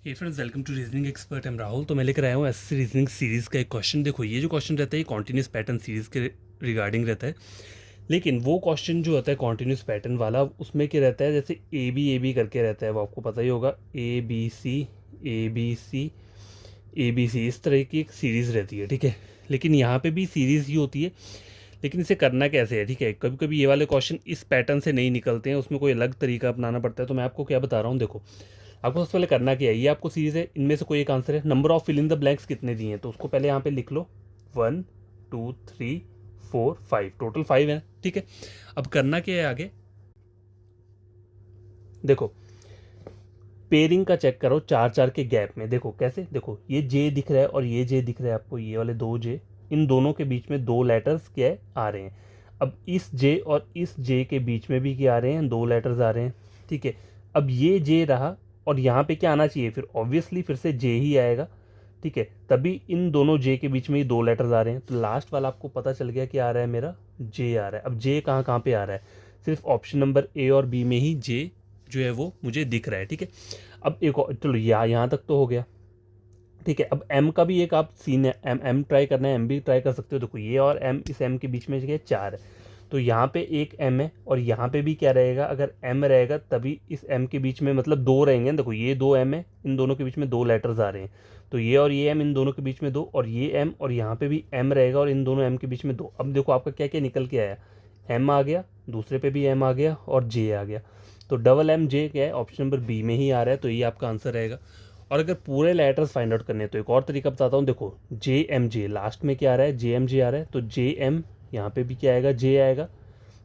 Hey friends, welcome to reasoning expert. I'm Rahul. तो मैं लेकर आया हूँ एसएससी रीजनिंग सीरीज़ का एक क्वेश्चन। देखो, ये जो क्वेश्चन रहता है ये कॉन्टिन्यूस पैटर्न सीरीज़ के रिगार्डिंग रहता है। लेकिन वो क्वेश्चन जो होता है कॉन्टिन्यूस पैटर्न वाला, उसमें क्या रहता है, जैसे ए बी करके रहता है, वो आपको पता ही होगा। A B C A B C A B C, इस तरह की एक सीरीज़ रहती है, ठीक है। लेकिन यहाँ पे भी सीरीज़ ही होती है, लेकिन इसे करना कैसे है, ठीक है। कभी कभी ये वाले क्वेश्चन इस पैटर्न से नहीं निकलते हैं, उसमें कोई अलग तरीका अपनाना पड़ता है। तो मैं आपको क्या बता रहा हूँ, देखो, आपको सबसे पहले करना क्या है, ये आपको सीरीज है, इनमें से कोई एक आंसर है। Number of fill in the blanks कितने दिए हैं, तो उसको पहले यहाँ पे लिख लो। 1 2 3 4 5, टोटल 5 है, ठीक है। अब करना क्या है आगे, देखो, पेयरिंग का चेक करो चार चार के गैप में। देखो कैसे, देखो ये जे दिख रहा है और ये जे दिख रहा है आपको, ये वाले दो जे, इन दोनों के बीच में दो लेटर्स क्या है आ रहे हैं। अब इस जे और इस जे के बीच में भी क्या आ रहे हैं, दो लेटर्स आ रहे हैं, ठीक है। अब ये जे रहा और यहाँ पे क्या आना चाहिए, फिर ऑब्वियसली फिर से जे ही आएगा, ठीक है। तभी इन दोनों जे के बीच में ही दो लेटर्स आ रहे हैं, तो लास्ट वाला आपको पता चल गया कि आ रहा है मेरा जे आ रहा है। अब जे कहाँ कहाँ पे आ रहा है, सिर्फ ऑप्शन नंबर ए और बी में ही जे जो है वो मुझे दिख रहा है, ठीक है। अब एक और, चलो यहाँ तक तो हो गया, ठीक है। अब एम का भी एक आप सीन है, एम ट्राई करना है, एम भी ट्राई कर सकते हो। देखो ये और एम, इस एम के बीच में क्या है, 4 है, तो यहाँ पे एक एम है और यहाँ पे भी क्या रहेगा, अगर एम रहेगा तभी इस एम के बीच में मतलब दो रहेंगे। देखो ये दो एम है, इन दोनों के बीच में दो लेटर्स आ रहे हैं, तो ये और ये एम, इन दोनों के बीच में दो, और ये एम और यहाँ पे भी एम रहेगा और इन दोनों एम के बीच में दो। अब देखो आपका क्या क्या निकल के आया, एम आ गया, दूसरे पे भी एम आ गया और जे आ गया, तो डबल एम जे क्या है, ऑप्शन नंबर बी में ही आ रहा है, तो ये आपका आंसर रहेगा। और अगर पूरे लेटर्स फाइंड आउट करने हैं तो एक और तरीका बताता हूँ। देखो जे एम जे, लास्ट में क्या आ रहा है, जे एम जे आ रहा है, तो जे एम यहाँ पे भी क्या आएगा, जे आएगा,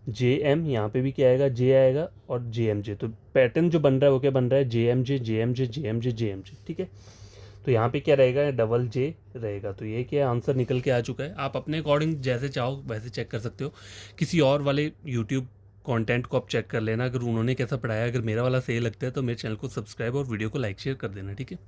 जे एम यहाँ पे भी क्या आएगा, जे आएगा, और जे एम जे। तो पैटर्न जो बन रहा है वो क्या बन रहा है, जे एम जे जे एम जे जे एम जे जे एम जे, ठीक है। तो यहाँ पे क्या रहेगा, डबल जे रहेगा। तो ये क्या आंसर निकल के आ चुका है। आप अपने अकॉर्डिंग जैसे चाहो वैसे चेक कर सकते हो। किसी और वाले यूट्यूब कंटेंट को आप चेक कर लेना, अगर उन्होंने कैसा पढ़ाया, अगर मेरा वाला सही लगता है तो मेरे चैनल को सब्सक्राइब और वीडियो को लाइक शेयर कर देना, ठीक है।